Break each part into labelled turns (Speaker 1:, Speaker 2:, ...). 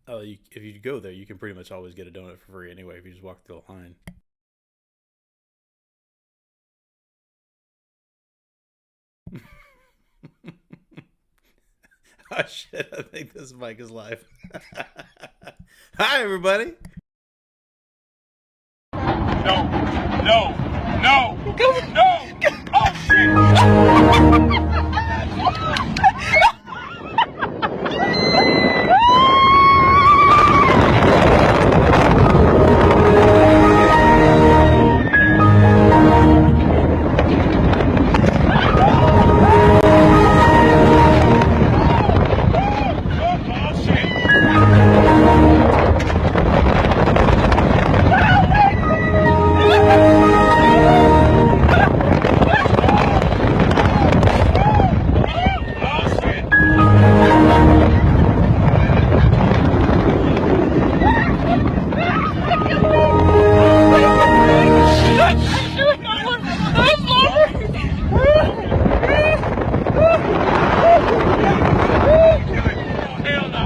Speaker 1: If you go there, you can pretty much always get a donut for free anyway if you just walk through the line. Oh shit! I think this mic is live. Hi, everybody.
Speaker 2: No, no, no, no! Oh shit! Oh shit! Oh shit! Hell no!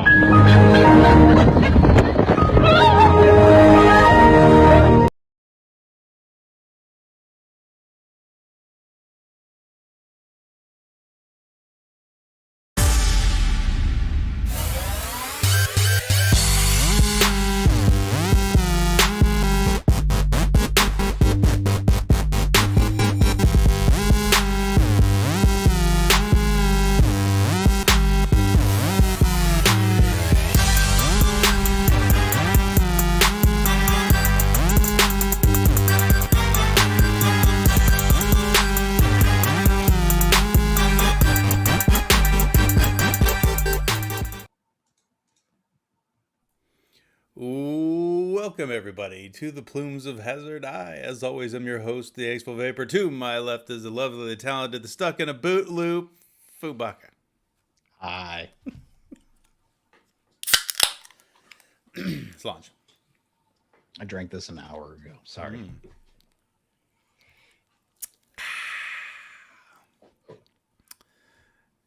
Speaker 1: Welcome everybody to the Plumes of Hazard. I, as always, am your host, the Expo Vapor. To my left is the lovely, the talented, the stuck in a boot loop, Fubaka.
Speaker 3: Hi.
Speaker 1: It's launch.
Speaker 3: I drank this an hour ago. Sorry.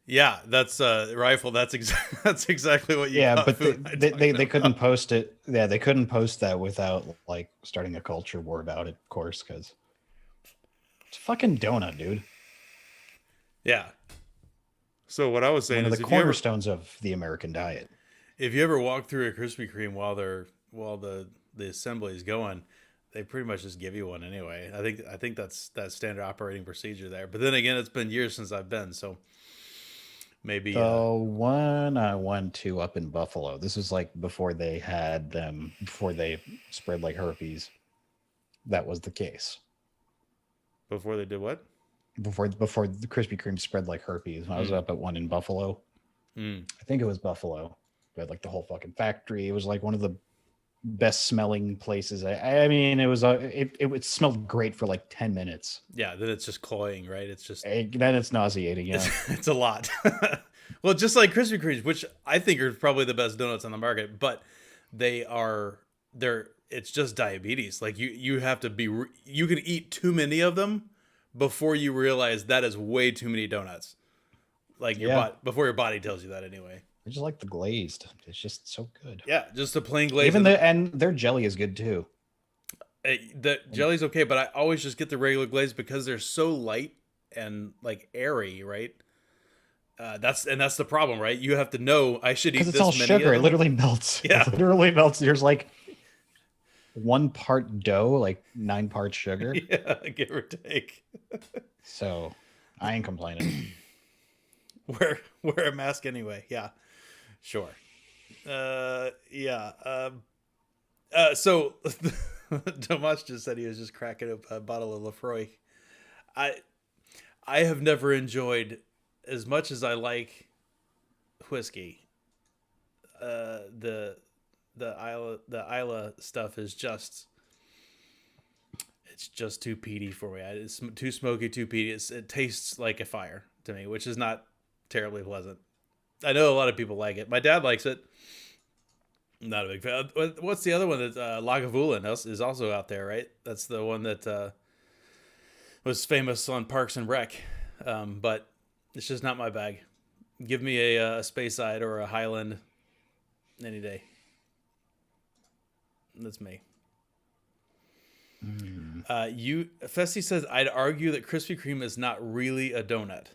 Speaker 1: Yeah, that's rifle. That's that's exactly what you.
Speaker 3: Yeah,
Speaker 1: got
Speaker 3: but
Speaker 1: food
Speaker 3: they,
Speaker 1: night
Speaker 3: they,
Speaker 1: talking
Speaker 3: they couldn't
Speaker 1: about.
Speaker 3: post it. Yeah, they couldn't post that without like starting a culture war about it, of course, because it's a fucking donut, dude.
Speaker 1: Yeah. So what I was saying
Speaker 3: One of
Speaker 1: is,
Speaker 3: the cornerstones of the American diet.
Speaker 1: if you ever walk through a Krispy Kreme while the assembly is going, they pretty much just give you one anyway. I think that's standard operating procedure there. But then again, it's been years since I've been, so maybe
Speaker 3: The one I went to up in Buffalo, this was like before they had them, before they spread like herpes. That was the case.
Speaker 1: before they did what?
Speaker 3: Before the Krispy Kreme spread like herpes. I was up at one in Buffalo.
Speaker 1: Mm.
Speaker 3: I think it was Buffalo. We had like the whole fucking factory. It was like one of the best smelling places. I mean, it smelled great for like 10 minutes.
Speaker 1: Yeah, then it's just cloying, right? It's just
Speaker 3: Then it's nauseating. Yeah.
Speaker 1: it's a lot. Well, just like Krispy Kremes, which I think are probably the best donuts on the market, but they're it's just diabetes. Like you have to be you can eat too many of them before you realize that is way too many donuts. Like your
Speaker 3: Yeah.
Speaker 1: body before your body tells you that anyway.
Speaker 3: I just like the glazed. It's just so good.
Speaker 1: Yeah, just a plain glaze.
Speaker 3: Even and their jelly is good too.
Speaker 1: The jelly's okay, but I always just get the regular glaze because they're so light and like airy, right? That's the problem, right? You have to know I should eat
Speaker 3: Because it's
Speaker 1: this
Speaker 3: all
Speaker 1: many
Speaker 3: sugar.
Speaker 1: of
Speaker 3: It
Speaker 1: them.
Speaker 3: literally melts.
Speaker 1: Yeah.
Speaker 3: It literally melts. There's like 1 part dough, like 9 parts sugar.
Speaker 1: Yeah, give or take.
Speaker 3: So I ain't complaining.
Speaker 1: Wear a mask anyway. Yeah, sure. Yeah. So Tomas just said he was just cracking up a bottle of Lafroy. I I have never enjoyed as much as I like whiskey. The Isla stuff is just it's just too peaty for me. It's too smoky, too peaty. It tastes like a fire to me, which is not terribly pleasant. I know a lot of people like it. My dad likes it. I'm not a big fan. What's the other one that Lagavulin is also out there, right? That's the one that was famous on Parks and Rec, but it's just not my bag. Give me a Speyside or a Highland any day. that's me. Festi says, I'd argue that Krispy Kreme is not really a donut.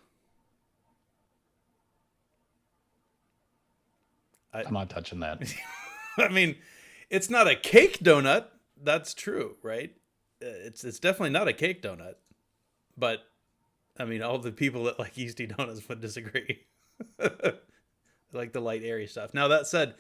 Speaker 3: I'm not touching that.
Speaker 1: I mean, it's not a cake donut. That's true, right? It's definitely not a cake donut. But, I mean, all the people that like yeasty donuts would disagree. Like the light, airy stuff. Now, that said,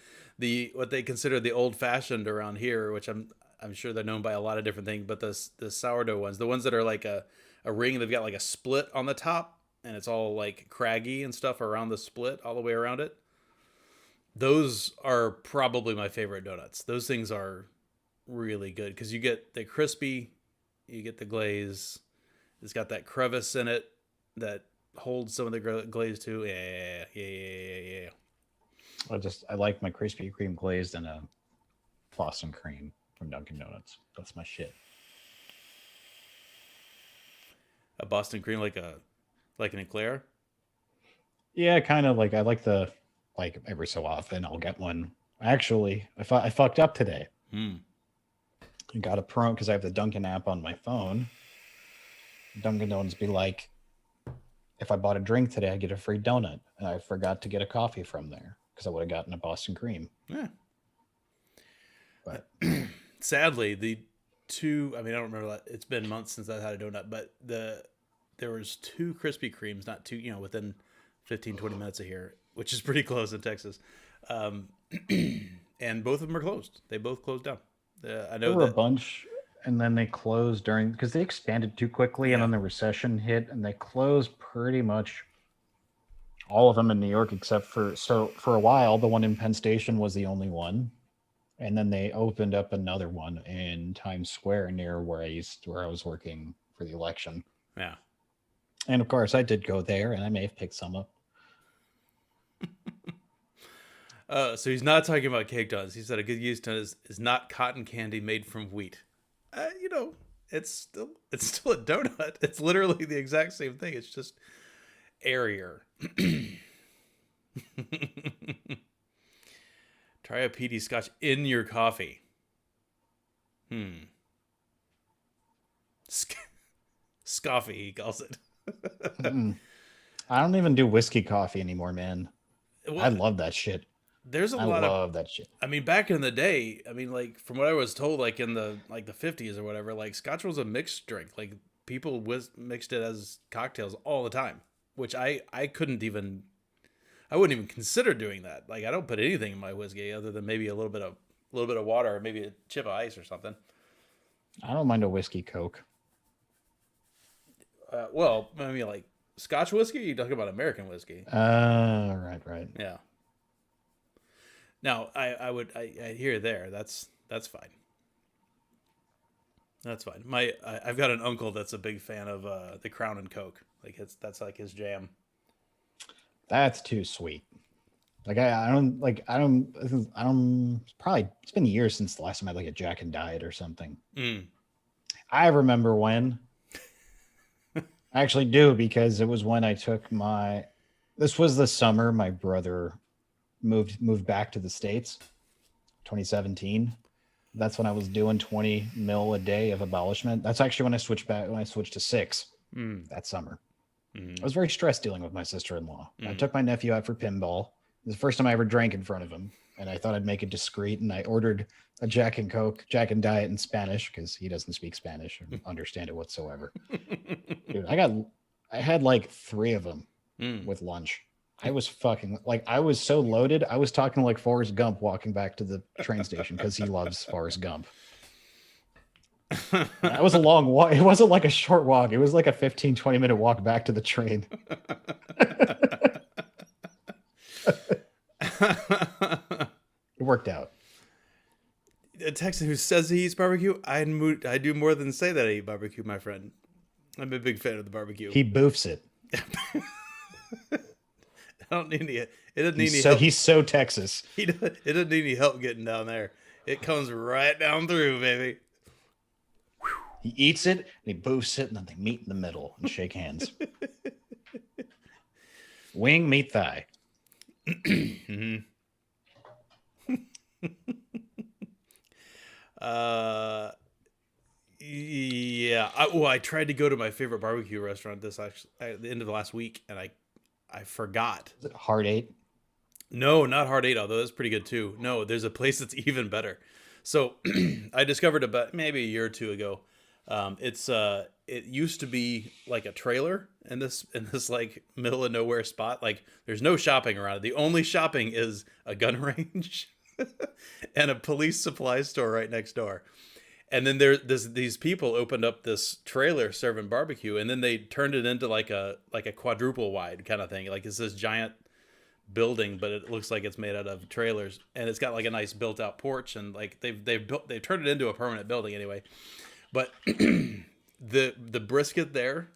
Speaker 1: what they consider the old-fashioned around here, which I'm sure they're known by a lot of different things, but the sourdough ones, the ones that are like a ring, they've got like a split on the top, and it's all like craggy and stuff around the split, all the way around it. Those are probably my favorite donuts. Those things are really good because you get the crispy, you get the glaze. It's got that crevice in it that holds some of the glaze too. Yeah.
Speaker 3: I like my Krispy Kreme glazed and a Boston cream from Dunkin' Donuts. That's my shit.
Speaker 1: A Boston cream like an eclair.
Speaker 3: Yeah, kind of like I like the like every so often I'll get one. Actually, I fucked up today. I got a promo because I have the Dunkin' app on my phone. Dunkin' Donuts be like, if I bought a drink today, I get a free donut. And I forgot to get a coffee from there because I would have gotten a Boston cream.
Speaker 1: Yeah.
Speaker 3: But
Speaker 1: sadly, the two, I mean, I don't remember that. It's been months since I had a donut, but there was 2 Krispy Kremes, not 2, within 15, 20 minutes of here, which is pretty close in Texas. And both of them are closed. They both closed down. I know
Speaker 3: there were a bunch, and then they closed because they expanded too quickly, and then the recession hit, and they closed pretty much all of them in New York, except for a while, the one in Penn Station was the only one, and then they opened up another one in Times Square near where I was working for the election.
Speaker 1: Yeah,
Speaker 3: and of course I did go there, and I may have picked some up.
Speaker 1: So he's not talking about cake donuts. He said a good yeast donut is not cotton candy made from wheat. It's still a donut. It's literally the exact same thing. It's just airier. Try a peaty scotch in your coffee. Scoffy, he calls it.
Speaker 3: I don't even do whiskey coffee anymore, man. Well, I love that shit.
Speaker 1: I love that shit. I mean, back in the day, like from what I was told, like in the 50s or whatever, like scotch was a mixed drink. Like people mixed it as cocktails all the time, which I wouldn't even consider doing that. Like I don't put anything in my whiskey other than maybe a little bit of water or maybe a chip of ice or something.
Speaker 3: I don't mind a whiskey Coke.
Speaker 1: Well, I mean, like Scotch whiskey. You talking about American whiskey?
Speaker 3: Right.
Speaker 1: Yeah. Now, I hear there. That's fine. That's fine. I've got an uncle that's a big fan of the Crown and Coke. Like that's like his jam.
Speaker 3: That's too sweet. Like I don't probably it's been years since the last time I had like a Jack and Diet or something. I remember when. I actually do, because it was when I took this was the summer my brother moved back to the States, 2017. That's when I was doing 20 mil a day of abolishment. That's actually when I switched to 6 that summer. I was very stressed dealing with my sister-in-law. I took my nephew out for pinball. It was the first time I ever drank in front of him, and I thought I'd make it discreet, and I ordered a Jack and Coke, Jack and Diet in Spanish, because he doesn't speak Spanish or understand it whatsoever. Dude, I had like 3 of them with lunch. I was I was so loaded. I was talking like Forrest Gump walking back to the train station because he loves Forrest Gump. That was a long walk. It wasn't like a short walk. It was like a 15-20 minute walk back to the train. It worked out.
Speaker 1: A Texan who says he eats barbecue, I do more than say that I eat barbecue, my friend. I'm a big fan of the barbecue.
Speaker 3: He boofs it.
Speaker 1: I don't need any. It doesn't need any help.
Speaker 3: He's so Texas.
Speaker 1: It doesn't need any help getting down there. It comes right down through, baby.
Speaker 3: He eats it, and he boofs it, and then they meet in the middle and shake hands. Wing, meat, thigh.
Speaker 1: Uh, yeah. I tried to go to my favorite barbecue restaurant at the end of the last week, and I forgot.
Speaker 3: Is it Hard Eight?
Speaker 1: No, not Hard Eight, although that's pretty good too. No, there's a place that's even better. So I discovered about maybe a year or two ago. It used to be like a trailer in this like middle of nowhere spot. Like there's no shopping around it. The only shopping is a gun range and a police supply store right next door. And then these people opened up this trailer serving barbecue, and then they turned it into like a quadruple wide kind of thing. Like it's this giant building, but it looks like it's made out of trailers, and it's got like a nice built out porch, and like they've turned it into a permanent building anyway. But the brisket there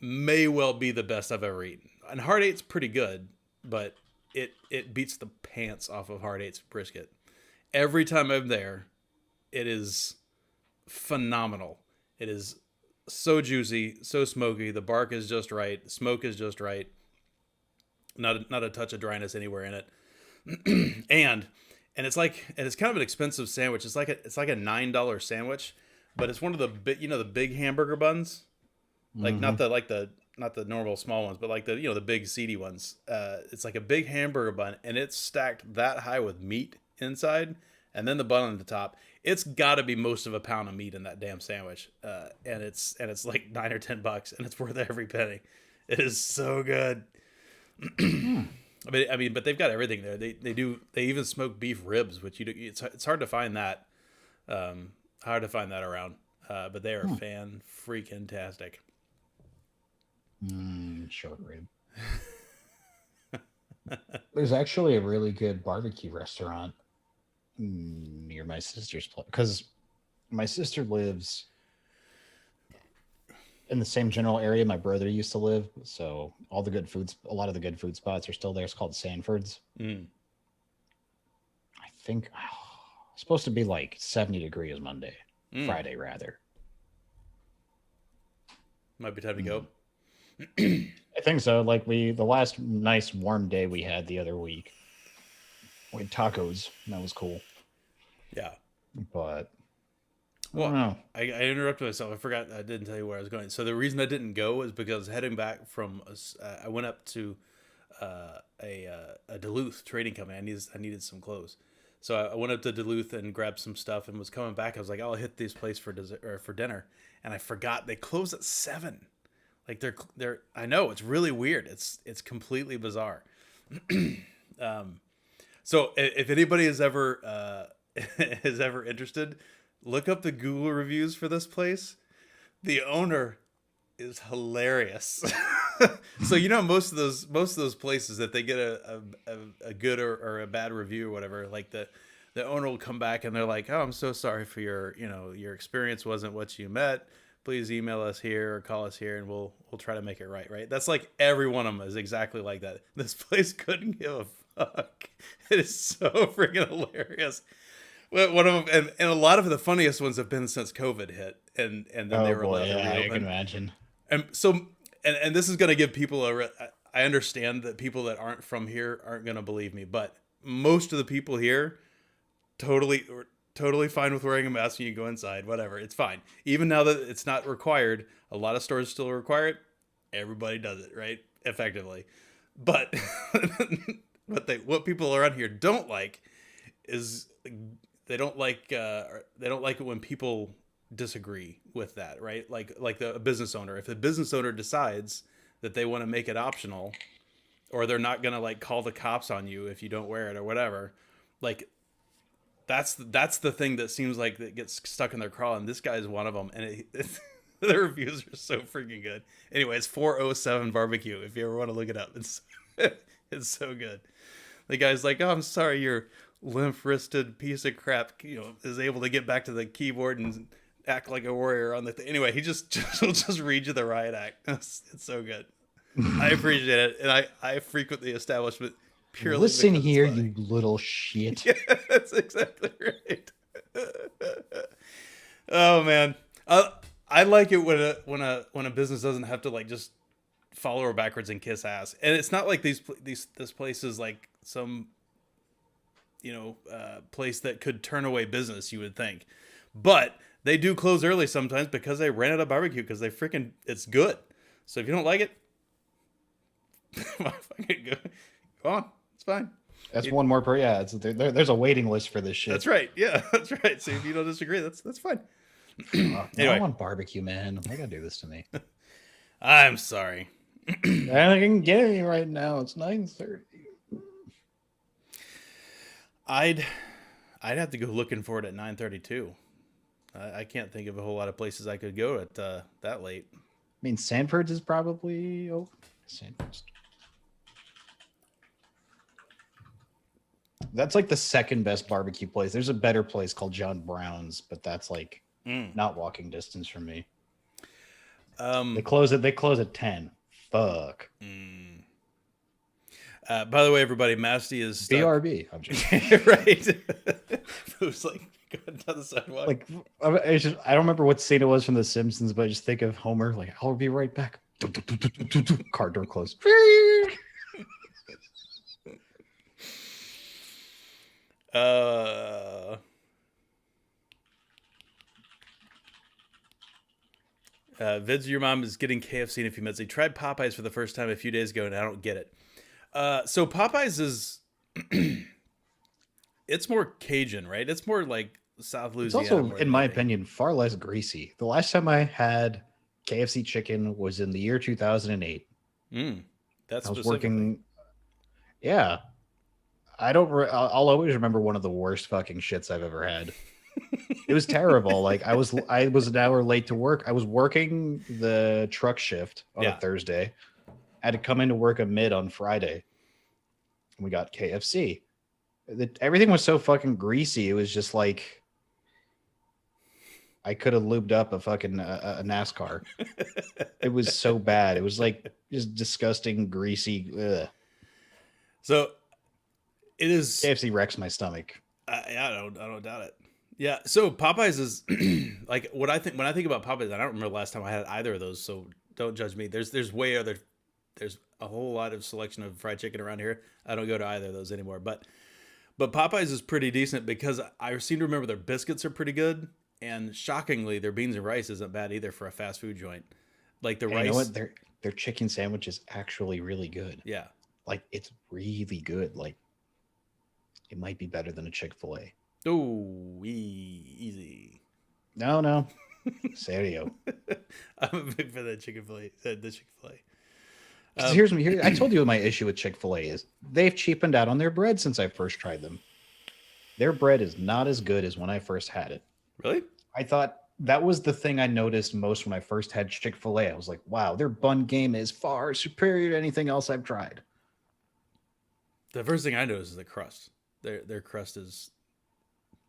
Speaker 1: may well be the best I've ever eaten. And Hard Eight's pretty good, but it beats the pants off of Hard Eight's brisket. Every time I'm there, it is phenomenal. It is so juicy, so smoky. The bark is just right. The smoke is just right. Not a touch of dryness anywhere in it. and it's kind of an expensive sandwich. It's like a $9 sandwich, but it's one of the big hamburger buns, like not the normal small ones, but like the big seedy ones. It's like a big hamburger bun, and it's stacked that high with meat inside, and then the bun on the top. It's got to be most of a pound of meat in that damn sandwich, and it's like $9 or $10, and it's worth every penny. It is so good. I mean, but they've got everything there. They even smoke beef ribs, which it's hard to find that, around. But they are fan-freaking-tastic.
Speaker 3: Short rib. There's actually a really good barbecue restaurant near my sister's place, because my sister lives in the same general area my brother used to live, so a lot of the good food spots are still there. It's called Sanford's. I think it's supposed to be like 70 degrees Monday, Friday rather.
Speaker 1: Might be time to go.
Speaker 3: I think so. Like the last nice warm day we had the other week, we had tacos, and that was cool.
Speaker 1: Yeah,
Speaker 3: but
Speaker 1: well, I interrupted myself. I forgot. I didn't tell you where I was going. So the reason I didn't go is because heading back from, I went up to a Duluth trading company. I needed some clothes, so I went up to Duluth and grabbed some stuff, and was coming back. I was like, I'll hit this place for dinner, and I forgot they close at 7. Like they're. I know, it's really weird. It's completely bizarre. So if anybody is ever interested, look up the Google reviews for this place. The owner is hilarious. So most of those places that they get a good or a bad review or whatever, like the owner will come back and they're like, "Oh, I'm so sorry for your experience wasn't what you met. Please email us here or call us here, and we'll try to make it right." Right? That's like every one of them is exactly like that. This place couldn't give a fuck. It is so freaking hilarious. One of them, and a lot of the funniest ones have been since COVID hit, and then they were allowed to reopen.
Speaker 3: I can imagine.
Speaker 1: And so, and this is going to give people I understand that people that aren't from here aren't going to believe me, but most of the people here totally fine with wearing a mask when you go inside. Whatever, it's fine. Even now that it's not required, a lot of stores still require it. Everybody does it, right? Effectively, but what people around here don't like is they don't like it when people disagree with that, right? Like a business owner. If the business owner decides that they want to make it optional, or they're not gonna like call the cops on you if you don't wear it or whatever, like that's the thing that seems like that gets stuck in their craw. And this guy is one of them. And the reviews are so freaking good. Anyway, it's 407 barbecue. If you ever want to look it up, it's so good. The guy's like, "Oh, I'm sorry, you're limp-wristed piece of crap, is able to get back to the keyboard and act like a warrior on the thing." Anyway, he'll just read you the riot act. It's so good. I appreciate it, and I frequent the establishment purely.
Speaker 3: Listen here, you little shit.
Speaker 1: Yeah, that's exactly right. Oh man, I like it when a business doesn't have to like just follow her backwards and kiss ass, and it's not like this place is like some place that could turn away business, you would think. But they do close early sometimes because they ran out of barbecue because it's good. So if you don't like it, go on. It's fine.
Speaker 3: That's one more per. Yeah, there's a waiting list for this shit.
Speaker 1: That's right. Yeah, that's right. So if you don't disagree, that's fine.
Speaker 3: Anyway. I want barbecue, man. Why gotta do this to me?
Speaker 1: I'm sorry.
Speaker 3: I can get it right now. It's 9:30.
Speaker 1: I'd have to go looking for it at 9:32. I can't think of a whole lot of places I could go at that late.
Speaker 3: I mean, Sanford's is probably Sanford's. That's like the second best barbecue place. There's a better place called John Brown's, but that's like not walking distance from me. They close at 10. Fuck.
Speaker 1: By the way, everybody, Masty is stuck.
Speaker 3: BRB. I'm just
Speaker 1: right. It was like going down the sidewalk.
Speaker 3: Like I don't remember what scene it was from The Simpsons, but I just think of Homer like, I'll be right back. Car door closed.
Speaker 1: Vids, your mom is getting KFC in a few minutes. They tried Popeyes for the first time a few days ago, and I don't get it. So Popeyes is, it's more Cajun, right? It's more like South Louisiana.
Speaker 3: It's also, in my opinion, far less greasy. The last time I had KFC chicken was in the year 2008.
Speaker 1: That's
Speaker 3: I was working. Yeah. I'll always remember one of the worst fucking shits I've ever had. It was terrible. Like I was an hour late to work. I was working the truck shift on a Thursday. I had to come into work at mid on Friday. And we got KFC. Everything was so fucking greasy. It was just like I could have lubed up a fucking a NASCAR. It was so bad. It was like just disgusting, greasy. Ugh.
Speaker 1: So it is.
Speaker 3: KFC wrecks my stomach.
Speaker 1: I don't doubt it. Yeah. So Popeyes is like what I think when I think about Popeyes. I don't remember the last time I had either of those. So don't judge me. There's a whole lot of selection of fried chicken around here. I don't go to either of those anymore. But Popeyes is pretty decent because I seem to remember their biscuits are pretty good. And shockingly, their beans and rice isn't bad either for a fast food joint. Like the rice. You know what?
Speaker 3: Their chicken sandwich is actually really good.
Speaker 1: Yeah.
Speaker 3: Like it's really good. Like it might be better than a Chick-fil-A.
Speaker 1: Oh, easy.
Speaker 3: No. Serio.
Speaker 1: I'm a big fan of the Chick-fil-A.
Speaker 3: Here's I told you what my issue with Chick-fil-A is. They've cheapened out on their bread since I first tried them. Their bread is not as good as when I first had it.
Speaker 1: Really?
Speaker 3: I thought that was the thing I noticed most when I first had Chick-fil-A. I was like, wow, their bun game is far superior to anything else I've tried.
Speaker 1: The first thing I noticed is the crust. Their crust is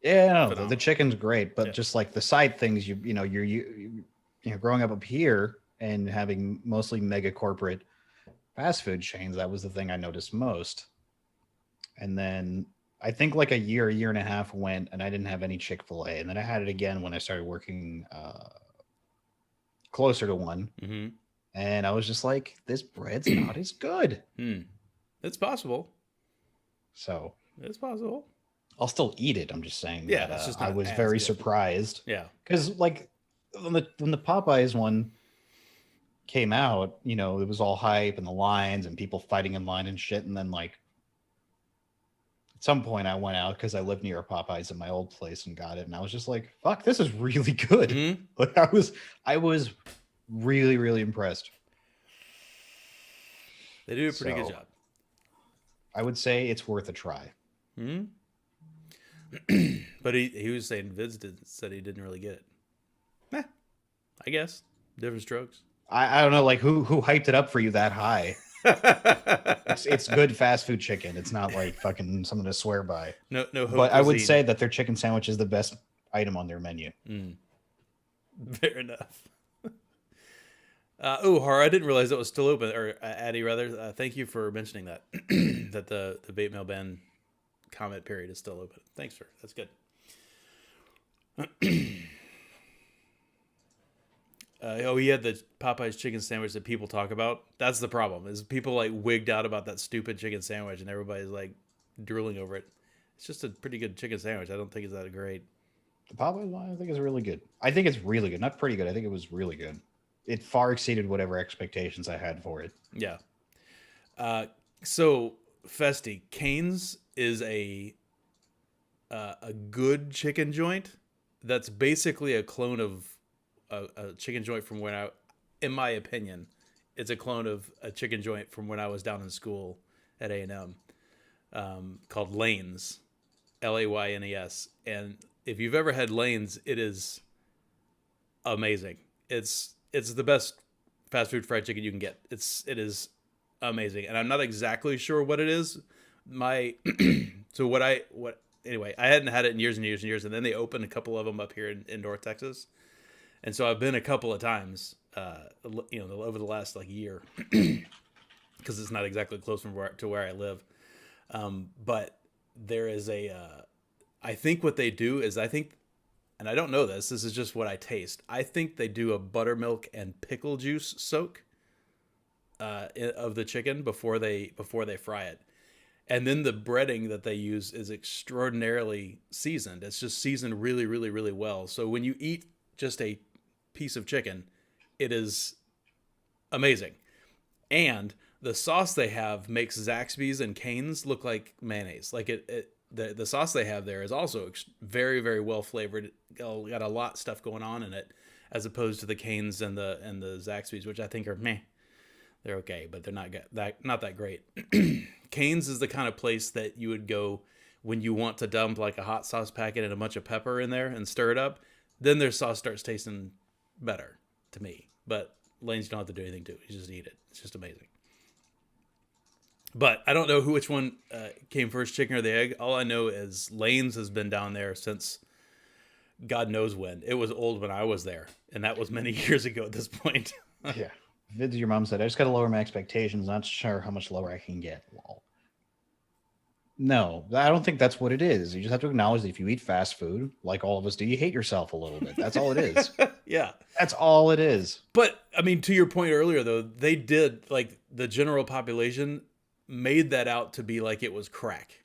Speaker 3: the chicken's great, but just like the side things, you're growing up here and having mostly mega corporate fast food chains, that was the thing I noticed most. And then I think like a year and a half went and I didn't have any Chick-fil-A. And then I had it again when I started working closer to one.
Speaker 1: Mm-hmm.
Speaker 3: And I was just like, this bread's not as good.
Speaker 1: It's possible.
Speaker 3: So
Speaker 1: it's possible.
Speaker 3: I'll still eat it. I'm just saying.
Speaker 1: Yeah,
Speaker 3: that,
Speaker 1: it's just
Speaker 3: I was very surprised.
Speaker 1: Yeah,
Speaker 3: because like when the Popeyes one came out, it was all hype and the lines and people fighting in line and shit. And then like at some point I went out because I lived near a Popeyes at my old place and got it, and I was just like, "Fuck, this is really good."
Speaker 1: Mm-hmm.
Speaker 3: Like I was really, really impressed.
Speaker 1: They do a pretty good job.
Speaker 3: I would say it's worth a try.
Speaker 1: Hmm. But he was saying Vids said he didn't really get it. I guess different strokes.
Speaker 3: I don't know, like who hyped it up for you that high. It's good fast food chicken. It's not like fucking something to swear by.
Speaker 1: No.
Speaker 3: But I would say that their chicken sandwich is the best item on their menu.
Speaker 1: Fair enough. Hara, I didn't realize that was still open. Or Addy, rather. Thank you for mentioning that. That the Vape Mail Ban comment period is still open. Thanks, sir. That's good. He had the Popeyes chicken sandwich that people talk about. That's the problem. Is people like wigged out about that stupid chicken sandwich, and everybody's like drooling over it. It's just a pretty good chicken sandwich. I don't think it's that great.
Speaker 3: The Popeyes one, I think is really good. I think it's really good. Not pretty good. I think it was really good. It far exceeded whatever expectations I had for it.
Speaker 1: Yeah. So Festi, Cane's is a good chicken joint that's basically a clone of a chicken joint from when in my opinion, it's a clone of a chicken joint from when I was down in school at A&M, called Lane's, Laynes. And if you've ever had Lane's, it is amazing. It's the best fast food fried chicken you can get. It is amazing, and I'm not exactly sure what it is. Anyway, I hadn't had it in years and years and years, and then they opened a couple of them up here in North Texas, and so I've been a couple of times, over the last year, because it's not exactly close from where I live. But there is I think what they do is and I don't know this is just what I taste. I think they do a buttermilk and pickle juice soak of the chicken before they fry it. And then the breading that they use is extraordinarily seasoned. It's just seasoned really, really, really well. So when you eat just a piece of chicken, it is amazing. And the sauce they have makes Zaxby's and Cane's look like mayonnaise. The sauce they have there is also very, very well flavored. Got a lot of stuff going on in it, as opposed to the Cane's and the Zaxby's, which I think are meh. They're okay, but they're not that great. Cane's is the kind of place that you would go when you want to dump a hot sauce packet and a bunch of pepper in there and stir it up. Then their sauce starts tasting better to me. But Lane's, you don't have to do anything to it. You just eat it. It's just amazing. But I don't know which one came first, chicken or the egg. All I know is Lane's has been down there since God knows when. It was old when I was there, and that was many years ago at this point.
Speaker 3: Yeah. Vince, your mom said, I just got to lower my expectations. Not sure how much lower I can get. Well, no, I don't think that's what it is. You just have to acknowledge that if you eat fast food, like all of us do, you hate yourself a little bit. That's all it is.
Speaker 1: Yeah.
Speaker 3: That's all it is.
Speaker 1: But, I mean, to your point earlier, though, they did, the general population made that out to be like it was crack.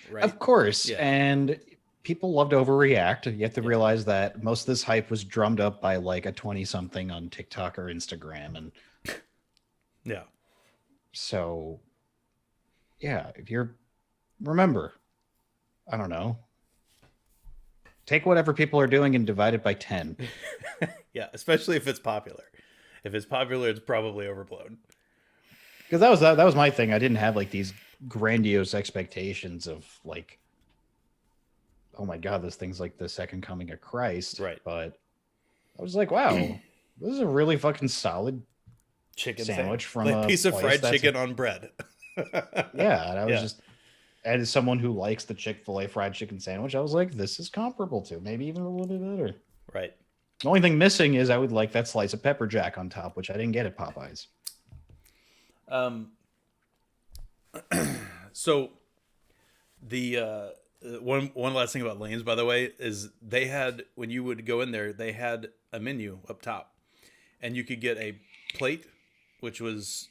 Speaker 1: Right?
Speaker 3: Of course.
Speaker 1: Yeah.
Speaker 3: And people love to overreact. You have to realize that most of this hype was drummed up by a 20-something on TikTok or Instagram. And
Speaker 1: yeah.
Speaker 3: So, yeah, remember, I don't know, take whatever people are doing and divide it by 10.
Speaker 1: Yeah, especially if it's popular. If it's popular, it's probably overblown.
Speaker 3: Because that was my thing. I didn't have these grandiose expectations of oh my God, this thing's like the second coming of Christ.
Speaker 1: Right.
Speaker 3: But I was like, wow, this is a really fucking solid
Speaker 1: chicken
Speaker 3: sandwich from
Speaker 1: a piece of fried chicken on bread.
Speaker 3: Yeah. And I was as someone who likes the Chick-fil-A fried chicken sandwich, I was like, this is comparable to, maybe even a little bit better.
Speaker 1: Right.
Speaker 3: The only thing missing is I would like that slice of pepper jack on top, which I didn't get at Popeyes.
Speaker 1: So the one last thing about Lane's, by the way, is they had, when you would go in there, they had a menu up top, and you could get a plate, which was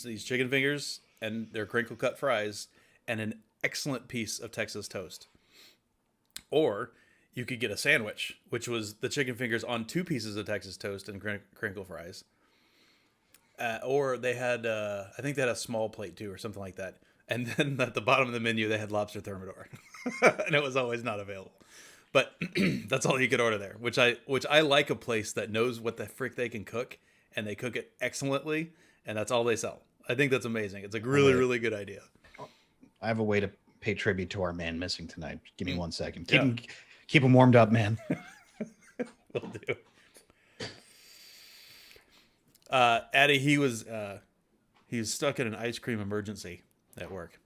Speaker 1: these chicken fingers and their crinkle cut fries and an excellent piece of Texas toast. Or you could get a sandwich, which was the chicken fingers on 2 pieces of Texas toast and crinkle fries. Or they had, I think they had a small plate too, or something like that. And then at the bottom of the menu, they had lobster thermidor, and it was always not available. But that's all you could order there, which I like a place that knows what the frick they can cook, and they cook it excellently, and that's all they sell. I think that's amazing. It's a really, really good idea.
Speaker 3: I have a way to pay tribute to our man missing tonight. Give me 1 second. Keep him warmed up, man.
Speaker 1: Will do. Addie, he was stuck in an ice cream emergency at work.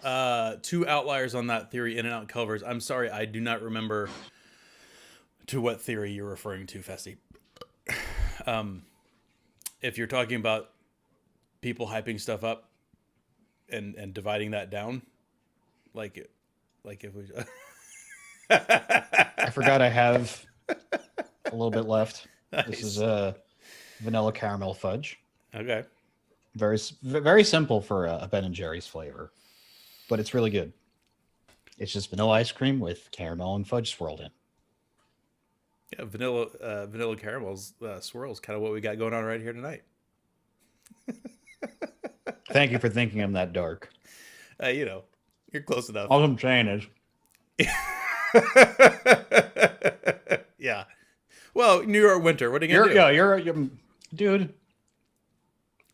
Speaker 1: 2 outliers on that theory, In-N-Out Culver's. I'm sorry, I do not remember to what theory you're referring to, Festi. If you're talking about people hyping stuff up and dividing that down, like if we
Speaker 3: I forgot I have a little bit left.
Speaker 1: Nice.
Speaker 3: This is vanilla caramel fudge.
Speaker 1: Okay.
Speaker 3: Very simple for a Ben and Jerry's flavor, but it's really good. It's just vanilla ice cream with caramel and fudge swirled in.
Speaker 1: Yeah, vanilla caramels swirls, kind of what we got going on right here tonight.
Speaker 3: Thank you for thinking I'm that dark.
Speaker 1: You're close enough.
Speaker 3: All I'm saying is,
Speaker 1: yeah. Well, New York winter. What are you gonna do?
Speaker 3: Yeah, you're dude.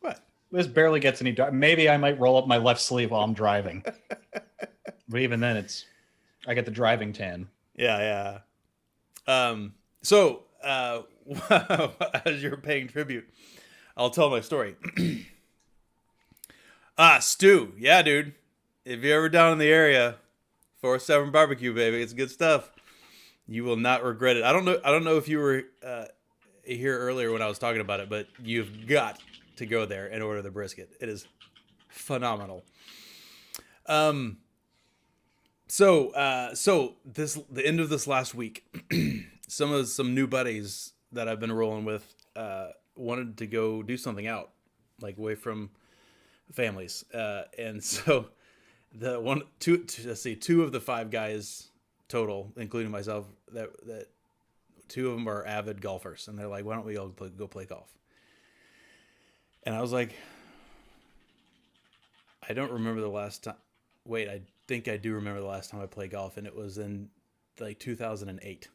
Speaker 1: What?
Speaker 3: This barely gets any dark. Maybe I might roll up my left sleeve while I'm driving. But even then, I get the driving tan.
Speaker 1: Yeah. So, as you're paying tribute, I'll tell my story. Stu. Yeah, dude. If you're ever down in the area, 407 barbecue, baby, it's good stuff. You will not regret it. I don't know if you were here earlier when I was talking about it, but you've got to go there and order the brisket. It is phenomenal. So the end of this last week, some new buddies that I've been rolling with wanted to go do something out, like away from families, and so two of the five guys total, including myself, that two of them are avid golfers, and they're like, why don't we all go play golf? And I was like, I don't remember the last time. Wait, I think I do remember the last time I played golf, and it was in like 2008.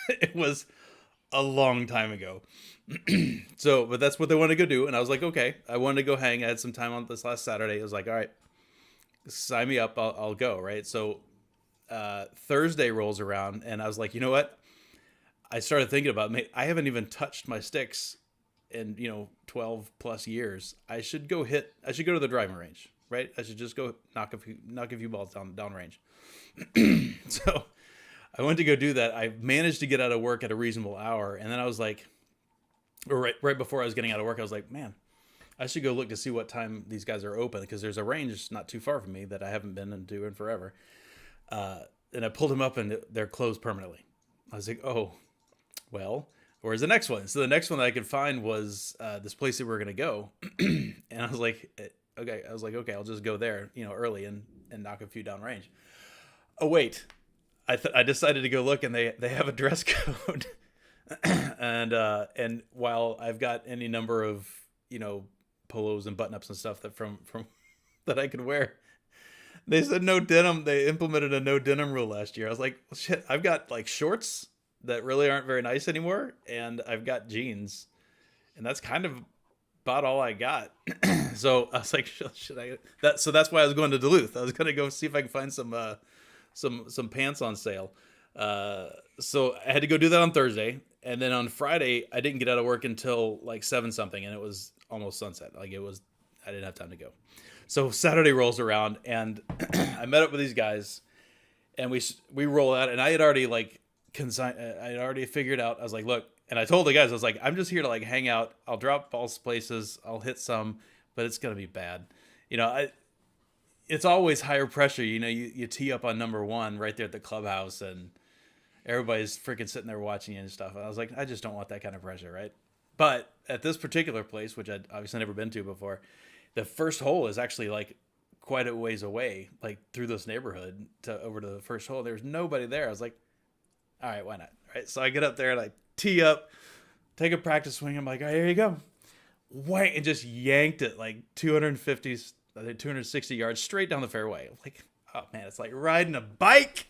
Speaker 1: It was a long time ago. But that's what they wanted to go do, and I was like, okay. I wanted to go hang. I had some time on this last Saturday. I was like, all right, sign me up. I'll go, right? So Thursday rolls around, and I was like, you know what? I started thinking about, I haven't even touched my sticks in 12 plus years. I should go to the driving range, right? I should just go knock a few balls down range. So I went to go do that. I managed to get out of work at a reasonable hour, and then I was like, or right before I was getting out of work, I was like, man, I should go look to see what time these guys are open, because there's a range not too far from me that I haven't been into in forever. And I pulled them up, and they're closed permanently. I was like, oh, well, where's the next one? So the next one that I could find was this place that we were going to go. And I was like, okay, I'll just go there, early and knock a few down range. Oh, wait. I decided to go look, and they have a dress code. And while I've got any number of, polos and button-ups and stuff that from that I could wear, they said no denim. They implemented a no denim rule last year. I was like, well, shit, I've got like shorts that really aren't very nice anymore, and I've got jeans, and that's kind of about all I got. So I was like, should I? So that's why I was going to Duluth. I was going to go see if I can find some pants on sale. So I had to go do that on Thursday, and then on Friday I didn't get out of work until like 7 something, and it was almost sunset. I didn't have time to go. So Saturday rolls around, and I met up with these guys, and we roll out, and I had already I already figured out. I was like, look, and I told the guys, I was like, I'm just here to like hang out. I'll drop balls places. I'll hit some, but it's going to be bad. It's always higher pressure. You tee up on number one right there at the clubhouse, and everybody's freaking sitting there watching you and stuff. And I was like, I just don't want that kind of pressure, right? But at this particular place, which I'd obviously never been to before, the first hole is actually like quite a ways away, like through this neighborhood over to the first hole. There's nobody there. I was like, all right, why not? Right. So I get up there and I tee up, take a practice swing. I'm like, all right, here you go. Whang, and just yanked it like 260 yards straight down the fairway. I'm like, oh man, it's like riding a bike.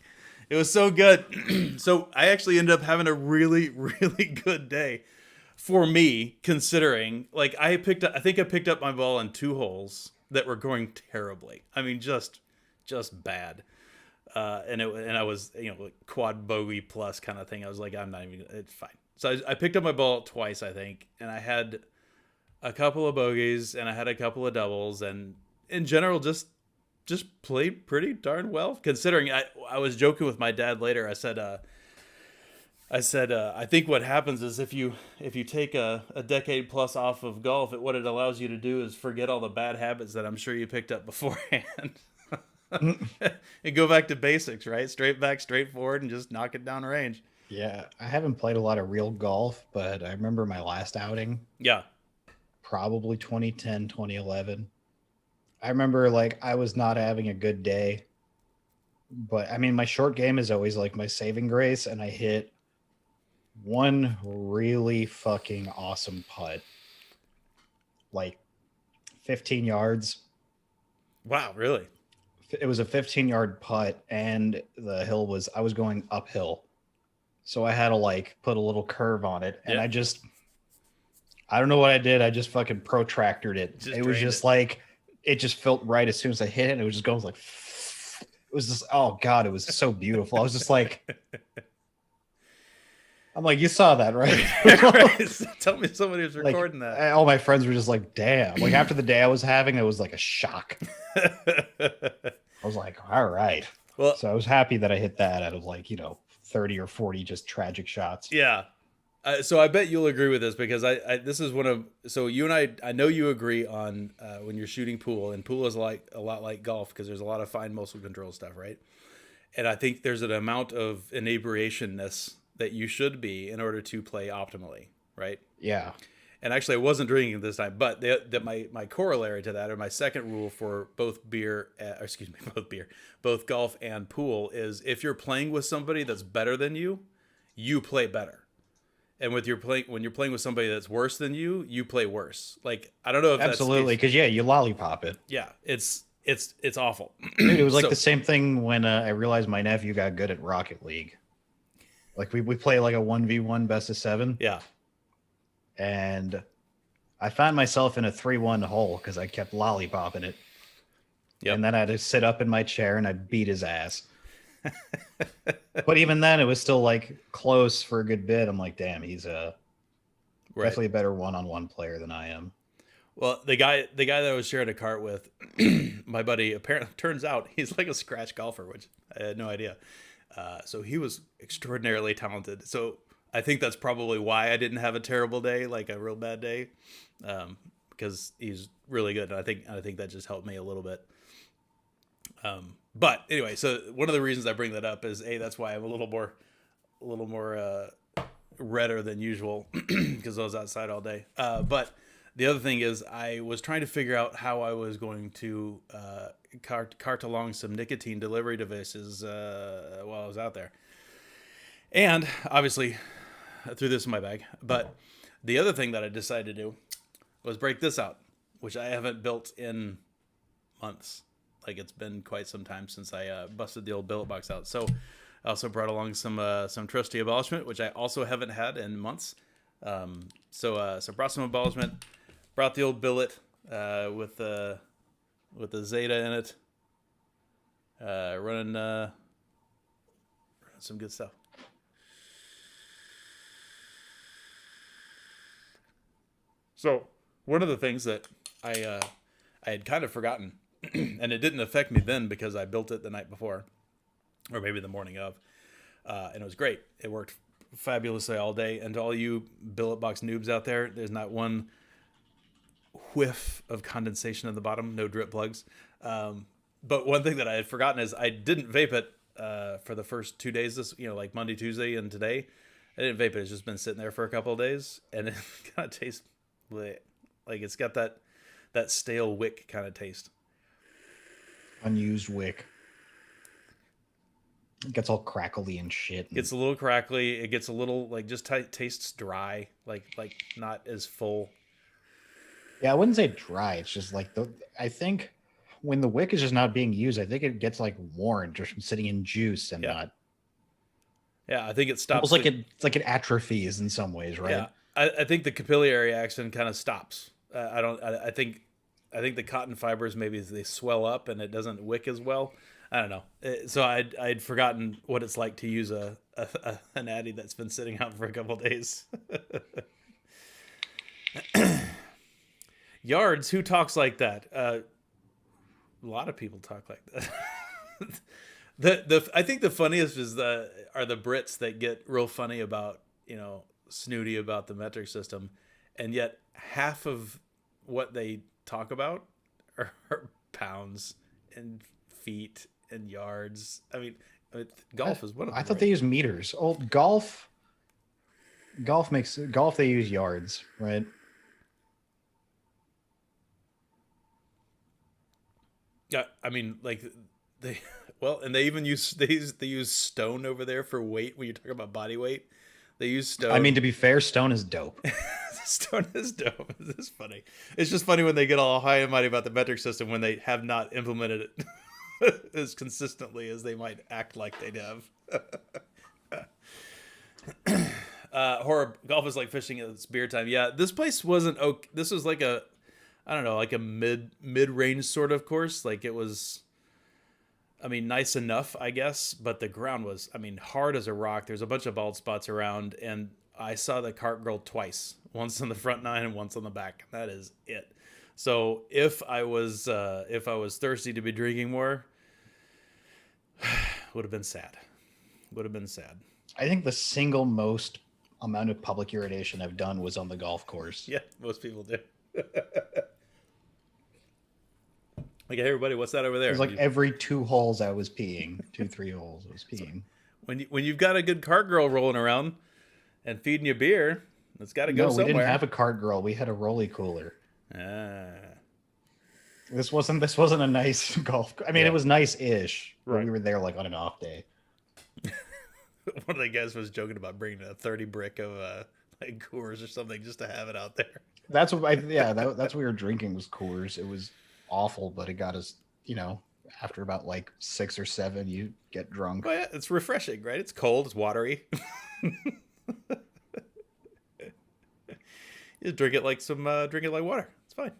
Speaker 1: It was so good. So I actually ended up having a really, really good day for me, considering like I think I picked up my ball on 2 holes that were going terribly. I mean, just bad. And I was, quad bogey plus kind of thing. I was like, I'm not even, it's fine. So I picked up my ball twice, I think, and I had a couple of bogeys and I had a couple of doubles, and in general, just played pretty darn well, considering I was joking with my dad later. I said, I think what happens is if you take a decade plus off of golf, what it allows you to do is forget all the bad habits that I'm sure you picked up beforehand. And go back to basics, right? Straight back, straightforward, and just knock it down range.
Speaker 3: Yeah, I haven't played a lot of real golf, but I remember my last outing.
Speaker 1: Yeah.
Speaker 3: probably 2010, 2011. I remember like I was not having a good day, but I mean, my short game is always like my saving grace, and I hit one really fucking awesome putt, like 15 yards.
Speaker 1: Wow, really?
Speaker 3: It was a 15-yard putt, and the hill was, I was going uphill. So I had to like put a little curve on it. And
Speaker 1: Yeah.
Speaker 3: I don't know what I did. I just fucking protracted it.
Speaker 1: Just
Speaker 3: It was
Speaker 1: drained
Speaker 3: just
Speaker 1: it.
Speaker 3: like, it just felt right as soon as I hit it. And it was just going like, it was just, oh God, it was so beautiful. I was just like, I'm like, you saw that, right?
Speaker 1: Tell me somebody was
Speaker 3: Like,
Speaker 1: recording that.
Speaker 3: all my friends were just like, damn. Like after the day I was having, it was like a shock. I was like, all right.
Speaker 1: Well,
Speaker 3: So I was happy that I hit that out of like, 30 or 40 just tragic shots.
Speaker 1: yeah. So I bet you'll agree with this because this is one of, so you and I know you agree on when you're shooting pool, and pool is like a lot like golf because there's a lot of fine muscle control stuff, right? And I think there's an amount of inebriationness that you should be in order to play optimally, right?
Speaker 3: Yeah.
Speaker 1: And actually, I wasn't drinking this time, but my corollary to that, or my second rule for both both golf and pool, is if you're playing with somebody that's better than you, you play better. And when you're playing with somebody that's worse than you, you play worse. Like, I don't know if
Speaker 3: Absolutely. Because, yeah, you lollipop it.
Speaker 1: yeah, it's awful.
Speaker 3: Dude, it was like
Speaker 1: So-
Speaker 3: the same thing when I realized my nephew got good at Rocket League. Like, we play like a 1v1 best of 7.
Speaker 1: Yeah.
Speaker 3: And I found myself in a 3-1 hole because I kept lollipopping it.
Speaker 1: Yep.
Speaker 3: And then I had to sit up in my chair and I beat his ass. But even then, it was still like close for a good bit. I'm like, damn, he's
Speaker 1: Right.
Speaker 3: definitely a better one-on-one player than I am.
Speaker 1: Well, the guy that I was sharing a cart with, my buddy, apparently turns out he's like a scratch golfer, which I had no idea. So he was extraordinarily talented. So I think that's probably why I didn't have a terrible day, like a real bad day, because he's really good. And I think that just helped me a little bit. But anyway, so one of the reasons I bring that up is that's why I'm a little more redder than usual because I was outside all day. But the other thing is I was trying to figure out how I was going to cart along some nicotine delivery devices while I was out there. And obviously I threw this in my bag. But the other thing that I decided to do was break this out, which I haven't built in months. Like, it's been quite some time since I busted the old billet box out. So I also brought along some trusty embellishment, which I also haven't had in months. So brought some embellishment, brought the old billet with the Zeta in it, running some good stuff. So one of the things that I had kind of forgotten, and it didn't affect me then because I built it the night before, or maybe the morning of, and it was great. It worked fabulously all day. And to all you billet box noobs out there, there's not one whiff of condensation at the bottom, no drip plugs. But one thing that I had forgotten is I didn't vape it for the first 2 days. Like Monday, Tuesday, and today. I didn't vape it. It's just been sitting there for a couple of days, and it kind of tastes like it's got that stale wick kind of taste.
Speaker 3: Unused wick. It gets all crackly and shit.
Speaker 1: It's a little crackly. It gets a little just tastes dry, like not as full.
Speaker 3: Yeah, I wouldn't say dry. It's just like I think when the wick is just not being used, I think it gets like worn just from sitting in juice and not.
Speaker 1: Yeah, I think it stops.
Speaker 3: Almost like it atrophies in some ways, right?
Speaker 1: Yeah, I think the capillary action kind of stops. I think the cotton fibers, maybe they swell up and it doesn't wick as well. I don't know. So I'd forgotten what it's like to use an Addy that's been sitting out for a couple of days. Yards, who talks like that? A lot of people talk like that. I think the funniest are the Brits that get real funny about, snooty about the metric system, and yet half of what they talk about are pounds and feet and yards. I mean golf is one of them.
Speaker 3: I thought they use meters. Oh, golf they use yards, right?
Speaker 1: Yeah, I mean, like they, well, and they even use stone over there for weight when you're talking about body weight. They use stone.
Speaker 3: I mean, to be fair, stone is dope.
Speaker 1: Stone is dope. It's funny. It's just funny when they get all high and mighty about the metric system when they have not implemented it as consistently as they might act like they'd have. Horror golf is like fishing at its beer time. Yeah, this place wasn't okay. This was like a, I don't know, like a mid-range sort of course. Like it was, I mean, nice enough, I guess, but the ground was, I mean, hard as a rock. There's a bunch of bald spots around, and I saw the cart girl twice, once on the front nine and once on the back. That is it. So if I was thirsty to be drinking more, would have been sad. Would have been sad.
Speaker 3: I think the single most amount of public urination I've done was on the golf course.
Speaker 1: Yeah, most people do. Like, hey, everybody, what's that over there?
Speaker 3: It was like every 2 holes I was peeing. 2-3 holes I was peeing.
Speaker 1: So when you've got a good cart girl rolling around and feeding you beer, it's got to go somewhere.
Speaker 3: We didn't have a cart girl. We had a rolly cooler. This wasn't a nice golf. I mean, It was nice-ish. Right. We were there like on an off day.
Speaker 1: One of the guys was joking about bringing a 30 brick of like Coors or something just to have it out there.
Speaker 3: That's what that's what we were drinking was Coors. It was awful, but it got us, after about like 6 or 7, you get drunk.
Speaker 1: Well, yeah, it's refreshing, right? It's cold, it's watery. You drink it like water. It's fine.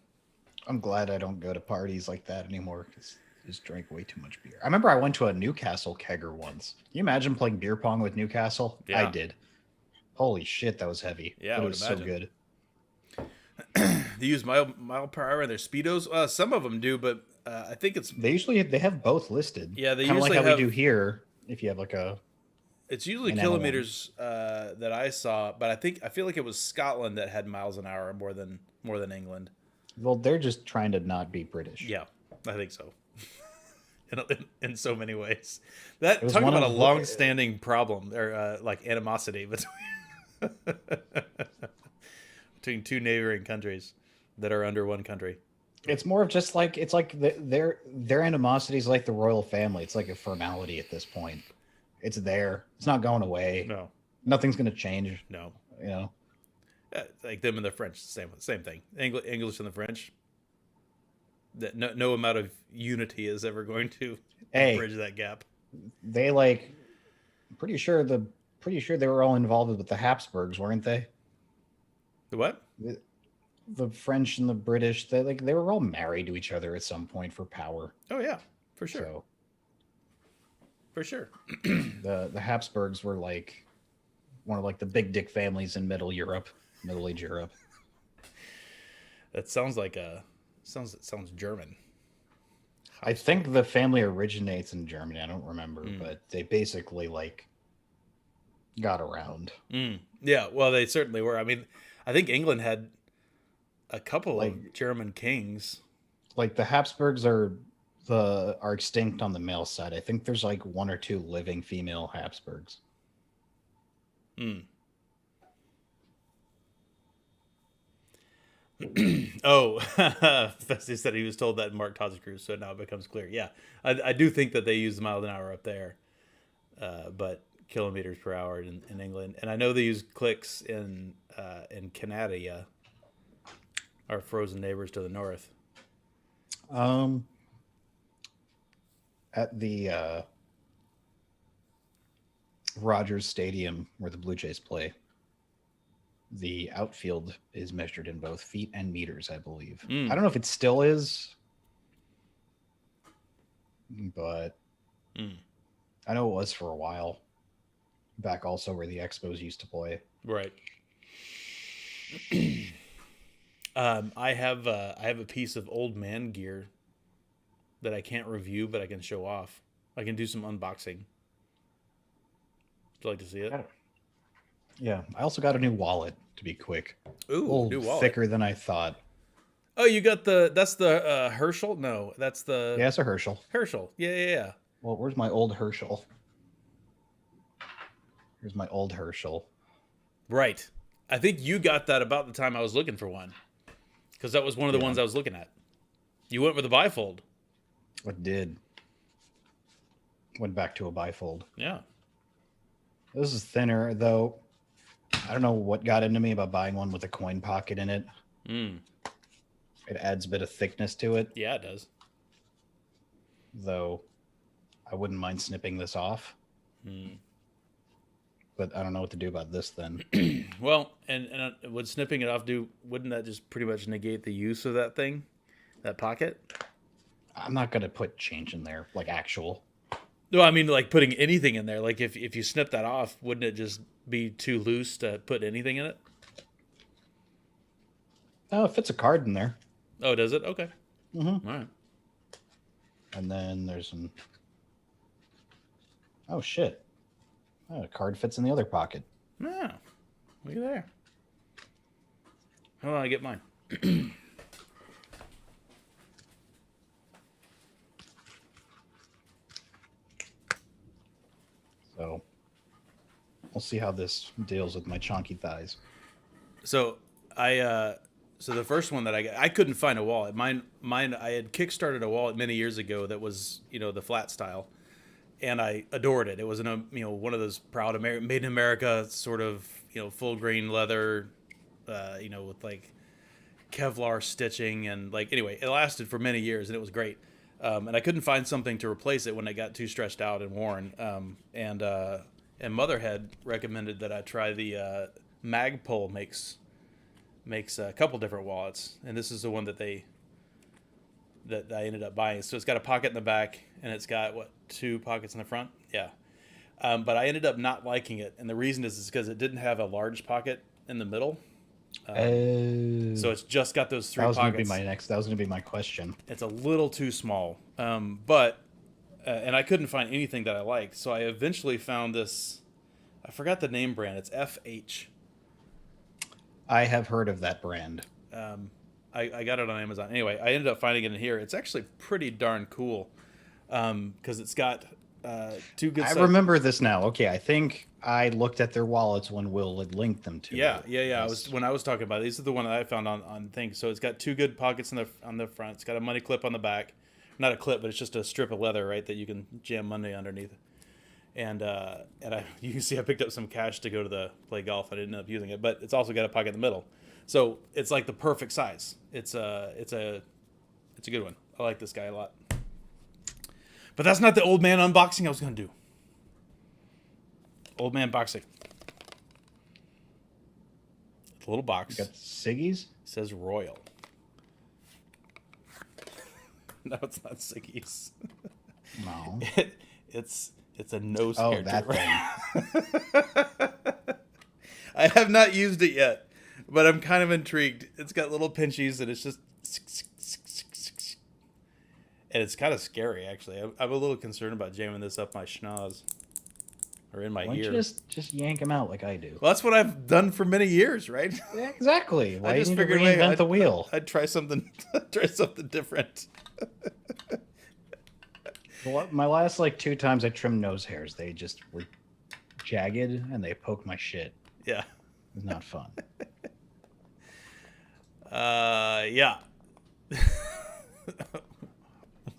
Speaker 3: I'm glad I don't go to parties like that anymore because I just drank way too much beer. I remember I went to a Newcastle kegger once. Can you imagine playing beer pong with Newcastle?
Speaker 1: Yeah.
Speaker 3: I did. Holy shit, that was heavy.
Speaker 1: Yeah,
Speaker 3: it was so good.
Speaker 1: They use mile per hour in their speedos. Some of them do, but I think it's
Speaker 3: they have both listed.
Speaker 1: Yeah, they
Speaker 3: kind of
Speaker 1: usually
Speaker 3: like how
Speaker 1: have,
Speaker 3: we do here. If you have like a,
Speaker 1: it's usually kilometers that I saw, but I feel like it was Scotland that had miles an hour more than England.
Speaker 3: Well, they're just trying to not be British.
Speaker 1: Yeah, I think so. in so many ways. That talk about a long-standing problem or like animosity between two neighboring countries that are under one country.
Speaker 3: It's more of just like their animosity is like the royal family. It's like a formality at this point. It's there. It's not going away.
Speaker 1: No,
Speaker 3: nothing's going to change.
Speaker 1: No, like them and the French, same thing. English and the French. That no amount of unity is ever going to bridge that gap.
Speaker 3: They pretty sure they were all involved with the Habsburgs, weren't they?
Speaker 1: The what?
Speaker 3: The French and the British, they were all married to each other at some point for power.
Speaker 1: Oh yeah, for sure.
Speaker 3: So,
Speaker 1: for sure.
Speaker 3: the Habsburgs were like one of like the big dick families in Middle Age Europe.
Speaker 1: That sounds like sounds German.
Speaker 3: I think the family originates in Germany. I don't remember, but they basically got around.
Speaker 1: Yeah, well, they certainly were. I mean, I think England had a couple of German kings. Like
Speaker 3: the Habsburgs are extinct on the male side. I think there's 1 or 2 living female Habsburgs.
Speaker 1: Oh, Festy said he was told that in Mark Todd's cruise, so now it becomes clear. Yeah, I do think that they use the mile an hour up there, but kilometers per hour in England, and I know they use clicks in Canada, our frozen neighbors to the north.
Speaker 3: At the Rogers Stadium where the Blue Jays play, the outfield is measured in both feet and meters, I believe. I don't know if it still is, but I know it was for a while back, also where the Expos used to play.
Speaker 1: Right. I have a piece of old man gear that I can't review, but I can show off. I can do some unboxing. Would you like to see it?
Speaker 3: Yeah, I also got a new wallet, to be quick.
Speaker 1: Ooh, new wallet.
Speaker 3: Thicker than I thought.
Speaker 1: Oh, you got that's the Herschel? No, that's the...
Speaker 3: Yeah, it's a Herschel.
Speaker 1: Herschel, yeah.
Speaker 3: Well, where's my old Herschel? Here's my old Herschel.
Speaker 1: Right. I think you got that about the time I was looking for one. Because that was one of the ones I was looking at. You went with the bifold.
Speaker 3: It did. Went back to a bifold.
Speaker 1: Yeah.
Speaker 3: This is thinner, though. I don't know what got into me about buying one with a coin pocket in it.
Speaker 1: Mm.
Speaker 3: It adds a bit of thickness to it,
Speaker 1: Yeah, it does.
Speaker 3: though I wouldn't mind snipping this off.
Speaker 1: Mm.
Speaker 3: But I don't know what to do about this then.
Speaker 1: Well, and would snipping it off wouldn't that just pretty much negate the use of that thing, that pocket?
Speaker 3: I'm not going to put change in there, like actual.
Speaker 1: No, I mean like putting anything in there. Like if you snip that off, wouldn't it just be too loose to put anything in it?
Speaker 3: Oh, it fits a card in there.
Speaker 1: Oh, does it? Okay.
Speaker 3: Mm-hmm.
Speaker 1: All right.
Speaker 3: And then there's some... Oh, shit. Oh, a card fits in the other pocket.
Speaker 1: Yeah. Look at there. How do I get mine?
Speaker 3: So we'll see how this deals with my chonky thighs.
Speaker 1: So so the first one that I couldn't find a wallet. Mine I had kickstarted a wallet many years ago that was, the flat style, and I adored it. It was one of those proud made in America sort of, full grain leather, with like Kevlar stitching, and like, anyway, it lasted for many years and it was great. And I couldn't find something to replace it when it got too stretched out and worn. And Motherhead recommended that I try the Magpul makes a couple different wallets, and this is the one that I ended up buying. So it's got a pocket in the back, and it's got 2 pockets in the front. Yeah. But I ended up not liking it, and the reason is because it didn't have a large pocket in the middle. So it's just got those 3 pockets.
Speaker 3: That was going to be my question.
Speaker 1: It's a little too small. But and I couldn't find anything that I liked. So I eventually found this. I forgot the name brand. It's FH.
Speaker 3: I have heard of that brand.
Speaker 1: I got it on Amazon. Anyway, I ended up finding it in here. It's actually pretty darn cool because it's got 2 good.
Speaker 3: I remember this now. Okay, I think I looked at their wallets when Will had linked them to.
Speaker 1: Yeah. When I was talking about it, these are the one that I found on things. So it's got 2 good pockets on the front. It's got a money clip on the back. Not a clip, but it's just a strip of leather, right, that you can jam money underneath. And you can see I picked up some cash to go to play golf. I didn't end up using it, but it's also got a pocket in the middle, so it's like the perfect size. It's a good one. I like this guy a lot. But that's not the old man unboxing I was gonna do. Old man boxing. It's a little box.
Speaker 3: You got Siggy's?
Speaker 1: It says Royal. No, it's not Siggy's.
Speaker 3: No.
Speaker 1: It's a nose hair.
Speaker 3: That thing.
Speaker 1: I have not used it yet, but I'm kind of intrigued. It's got little pinchies, and it's just, and it's kind of scary actually. I'm a little concerned about jamming this up my schnoz or in my
Speaker 3: Why don't
Speaker 1: ear.
Speaker 3: you just yank them out like I do?
Speaker 1: Well, that's what I've done for many years, right?
Speaker 3: Yeah, exactly. Why
Speaker 1: I just
Speaker 3: you need to
Speaker 1: figured
Speaker 3: reinvent the wheel?
Speaker 1: I'd try something different.
Speaker 3: My last 2 times I trimmed nose hairs, they just were jagged and they poked my shit.
Speaker 1: Yeah.
Speaker 3: It was not fun.
Speaker 1: Yeah.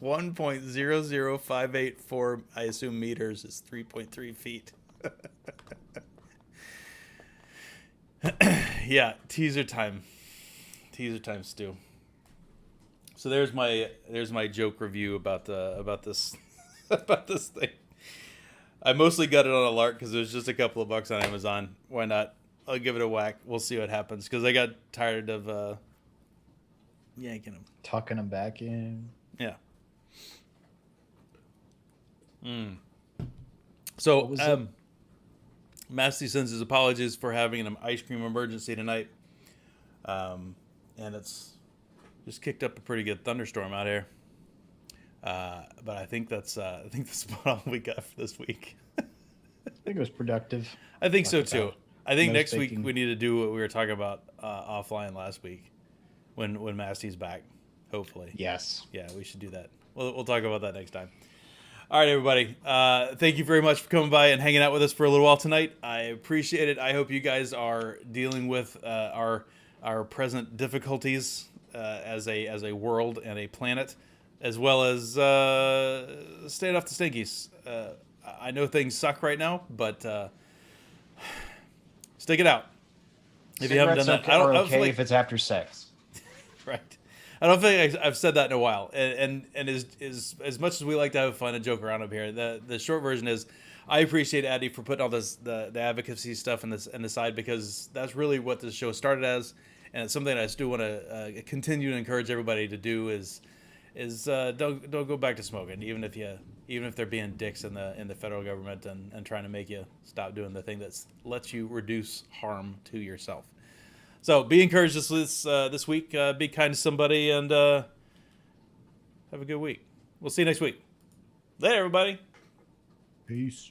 Speaker 1: 1.00584, I assume meters, is 3.3 feet. Yeah, teaser time, Stu. So there's my joke review about this about this thing. I mostly got it on a lark because it was just a couple of bucks on Amazon. Why not? I'll give it a whack. We'll see what happens because I got tired of yanking them,
Speaker 3: Tucking them back in.
Speaker 1: Yeah. So Masty sends his apologies for having an ice cream emergency tonight, and it's just kicked up a pretty good thunderstorm out here. But I think that's about all we got for this week.
Speaker 3: I think it was productive.
Speaker 1: I think so too. I think next week
Speaker 3: baking.
Speaker 1: we need to do what we were talking about offline last week, when Masty's back. Hopefully.
Speaker 3: Yes.
Speaker 1: Yeah, we should do that. We'll talk about that next time. All right, everybody. Thank you very much for coming by and hanging out with us for a little while tonight. I appreciate it. I hope you guys are dealing with our present difficulties as a world and a planet. as well as staying off the stinkies. I know things suck right now, but stick it out. If you haven't done that,
Speaker 3: I don't okay if it's after sex.
Speaker 1: Right. I don't think I've said that in a while. And as much as we like to have fun and joke around up here, the short version is I appreciate Addy for putting all this the advocacy stuff in the side, because that's really what this show started as, and it's something I still want to continue to encourage everybody to do is don't go back to smoking, even if they're being dicks in the federal government and trying to make you stop doing the thing that lets you reduce harm to yourself. So be encouraged this week. Be kind to somebody, and have a good week. We'll see you next week. Later, everybody.
Speaker 3: Peace.